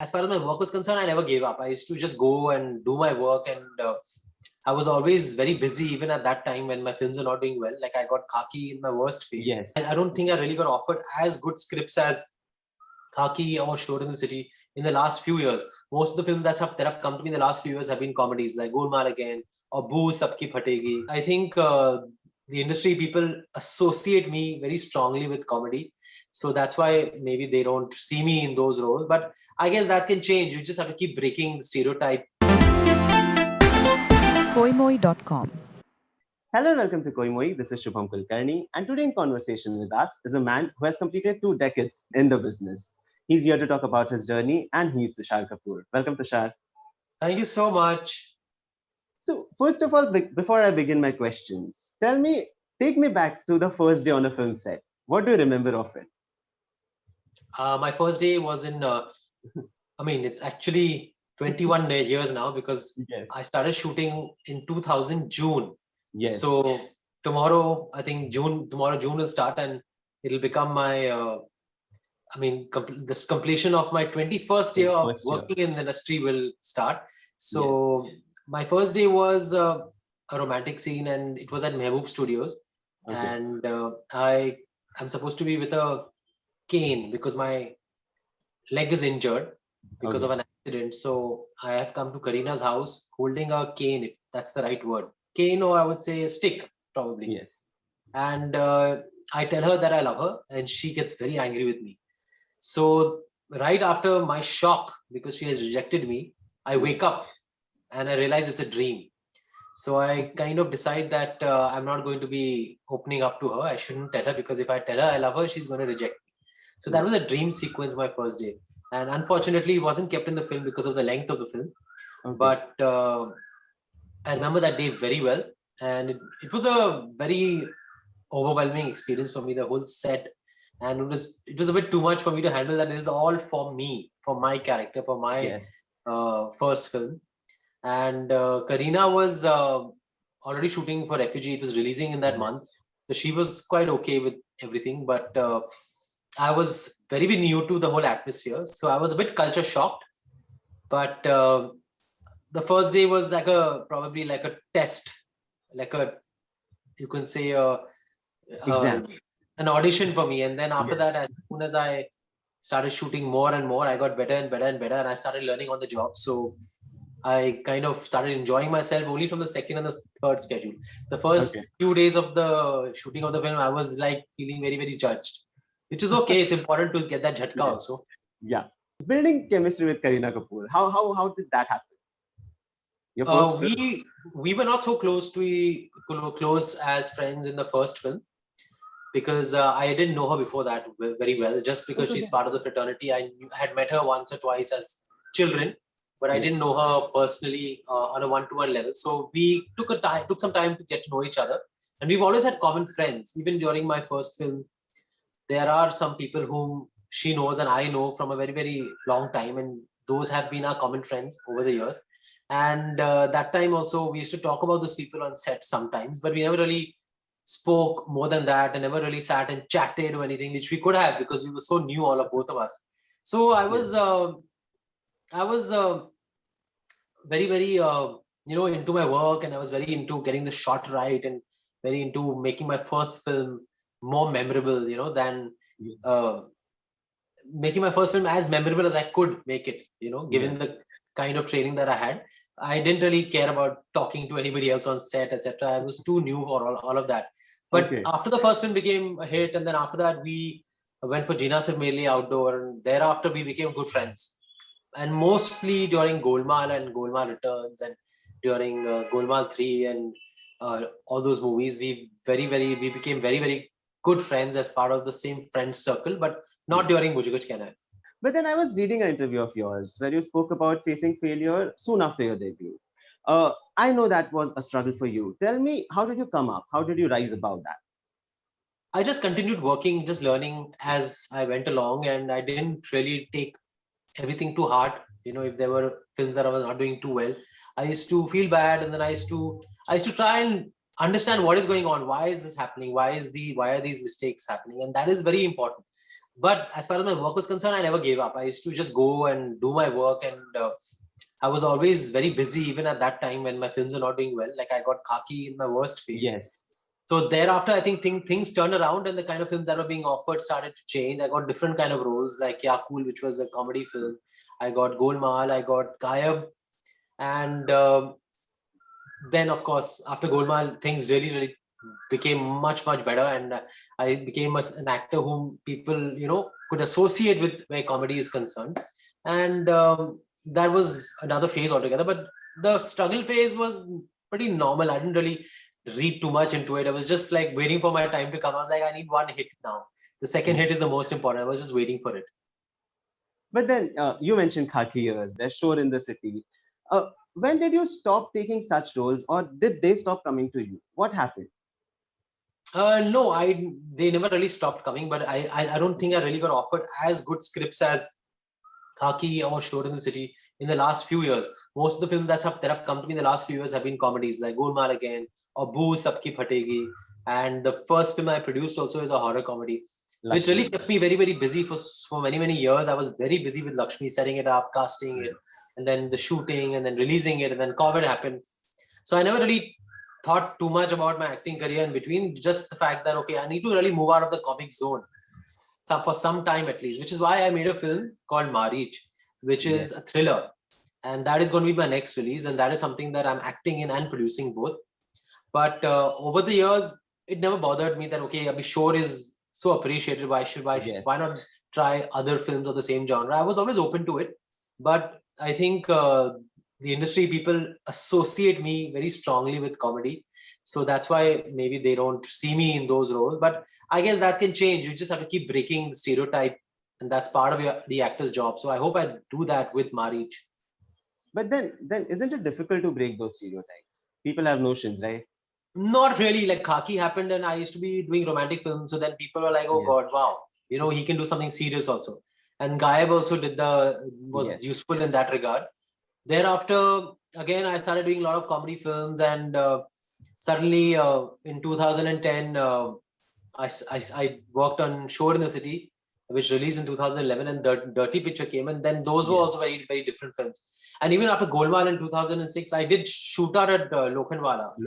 as far as my work was concerned, I never gave up. I used to just go and do my work, and I was always very busy, even at that time when my films are not doing well. Like I got Khaki in my worst phase. Yes. I don't think I really got offered as good scripts as Khaki or Shore in the City in the last few years. Most of the films that have come to me in the last few years have been comedies, like Golmaal Again or Boo Sabki Phategi. I think the industry people associate me very strongly with comedy. So that's why maybe they don't see me in those roles. But I guess that can change. You just have to keep breaking the stereotype. Koimoi.com. Hello and welcome to Koimoi. This is Shubham Kulkarni, and today in conversation with us is a man who has completed 2 decades in the business. He's here to talk about his journey, and he's Tushar Kapoor. Welcome, Tushar. Thank you so much. So, first of all, before I begin my questions, take me back to the first day on a film set. What do you remember of it? My first day was in, it's actually 21 years now because Yes. I started shooting in 2000 June. Yes. So tomorrow, I think June will start and it'll become my, this completion of my 21st year of working in the industry will start. So my first day was a romantic scene and it was at Mehboob Studios. Okay. And I'm supposed to be with a cane because my leg is injured because of an accident. So I have come to Karina's house holding a cane, if that's the right word. Cane, or I would say a stick, probably. Yes. And I tell her that I love her and she gets very angry with me. So right after my shock, because she has rejected me, I wake up and I realize it's a dream. So I kind of decide that I'm not going to be opening up to her. I shouldn't tell her because if I tell her I love her, she's going to reject me. So that was a dream sequence my first day. And unfortunately, it wasn't kept in the film because of the length of the film. Okay. But I remember that day very well. And it was a very overwhelming experience for me, the whole set. And it was a bit too much for me to handle that. This is all for me, for my character, for my first film. And Karina was already shooting for Refugee. It was releasing in that month. So she was quite okay with everything. But I was very new to the whole atmosphere. So I was a bit culture shocked. But the first day was probably like a test, you can say an audition for me. And then after that, as soon as I started shooting more and more, I got better and better and better. And I started learning on the job. So I kind of started enjoying myself only from the second and the third schedule. The first few days of the shooting of the film, I was like feeling very, very judged, which is okay. It's important to get that jhatka also. Yeah. Building chemistry with Kareena Kapoor. How did that happen? We were not so close as friends in the first film because I didn't know her before that very well. Just because she's part of the fraternity, I had met her once or twice as children, but I didn't know her personally on a one-to-one level. So we took some time to get to know each other, and we've always had common friends. Even during my first film, there are some people whom she knows and I know from a very, very long time, and those have been our common friends over the years. And that time also, we used to talk about those people on set sometimes, but we never really spoke more than that and never really sat and chatted or anything, which we could have because we were so new, both of us. So I was very, very, into my work, and I was very into getting the shot right and very into making my first film more memorable, than making my first film as memorable as I could make it, given the kind of training that I had. I didn't really care about talking to anybody else on set, etc. I was too new for all of that. But after the first film became a hit, and then after that we went for Jeena Se Mere Liye Outdoor, and thereafter we became good friends. And mostly during Golmaal and Golmaal Returns and during Golmaal 3 and all those movies, we became very, very good friends as part of the same friend circle, but not during Mujhe Kuch Kehna Hai. But then I was reading an interview of yours where you spoke about facing failure soon after your debut. I know that was a struggle for you. Tell me, how did you come up? How did you rise above that? I just continued working, just learning as I went along, and I didn't really take everything too hard. If there were films that I was not doing too well, I used to feel bad, and then I used to try and understand what is going on. Why is this happening? Why are these mistakes happening? And that is very important. But as far as my work was concerned, I never gave up. I used to just go and do my work, and I was always very busy even at that time when my films are not doing well. Like I got Khaki in my worst phase. Yes. So thereafter, I think things turned around, and the kind of films that were being offered started to change. I got different kind of roles, like Ya Cool, which was a comedy film. I got Golmaal, I got Gayab, and then of course after Golmaal, things really became much better, and I became an actor whom people could associate with where comedy is concerned, and that was another phase altogether. But the struggle phase was pretty normal. I didn't really read too much into it. I was just like waiting for my time to come. I was like, I need one hit now. The second hit is the most important. I was just waiting for it. But then you mentioned Khaki here, the Shore in the City. When did you stop taking such roles, or did they stop coming to you? What happened? No, they never really stopped coming, but I don't think I really got offered as good scripts as Khaki or Shore in the City in the last few years. Most of the films that have come to me in the last few years have been comedies, like Golmaal again, or Boo Sabki Phategi. And the first film I produced also is a horror comedy, which really kept me very busy for many years. I was very busy with Lakshmi, setting it up, casting it, and then the shooting, and then releasing it, and then COVID happened. So I never really thought too much about my acting career in between. Just the fact that, okay, I need to really move out of the comic zone for some time at least, which is why I made a film called Mareech, which is a thriller. And that is going to be my next release. And that is something that I'm acting in and producing both. But over the years, it never bothered me that, okay, Abhi Shore is so appreciated. Why not try other films of the same genre? I was always open to it. But I think the industry people associate me very strongly with comedy. So that's why maybe they don't see me in those roles. But I guess that can change. You just have to keep breaking the stereotype. And that's part of the actor's job. So I hope I do that with Mareech. But then isn't it difficult to break those stereotypes? People have notions, right? Not really. Like Khaki happened and I used to be doing romantic films. So then people were like, oh God, wow. He can do something serious also. And Gayab also was useful in that regard. Thereafter, again, I started doing a lot of comedy films, and suddenly in 2010, I worked on Shore in the City, which released in 2011, and Dirty Picture came, and then those were also very different films. And even after Golmaal in 2006, I did shoot out at Lokhandwala in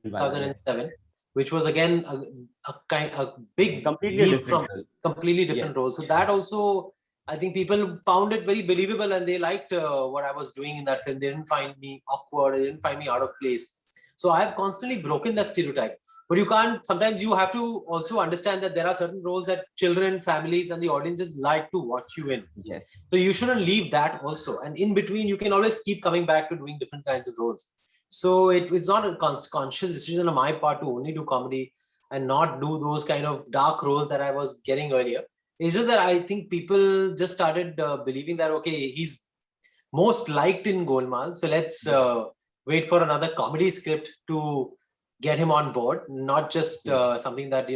2007, which was again a big completely different role. So that also, I think people found it very believable, and they liked what I was doing in that film. They didn't find me awkward. They didn't find me out of place. So I have constantly broken that stereotype. But you can't, sometimes you have to also understand that there are certain roles that children, families, and the audiences like to watch you in. Yes. So you shouldn't leave that also. And in between, you can always keep coming back to doing different kinds of roles. So it's not a conscious decision on my part to only do comedy and not do those kind of dark roles that I was getting earlier. It's just that I think people just started believing that, okay, he's most liked in Golmaal. So let's wait for another comedy script to get him on board, not just something that,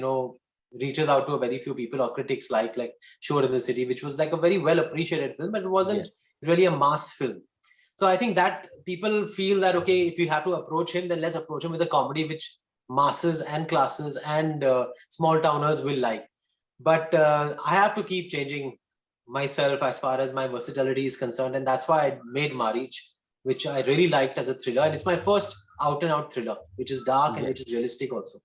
reaches out to a very few people or critics like Shore in the City, which was like a very well appreciated film, but it wasn't really a mass film. So I think that people feel that, okay, if you have to approach him, then let's approach him with a comedy which masses and classes and small towners will like. But I have to keep changing myself as far as my versatility is concerned. And that's why I made Mareech, which I really liked as a thriller. And it's my first out and out thriller, which is dark and which is realistic also.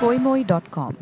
Koimoi.com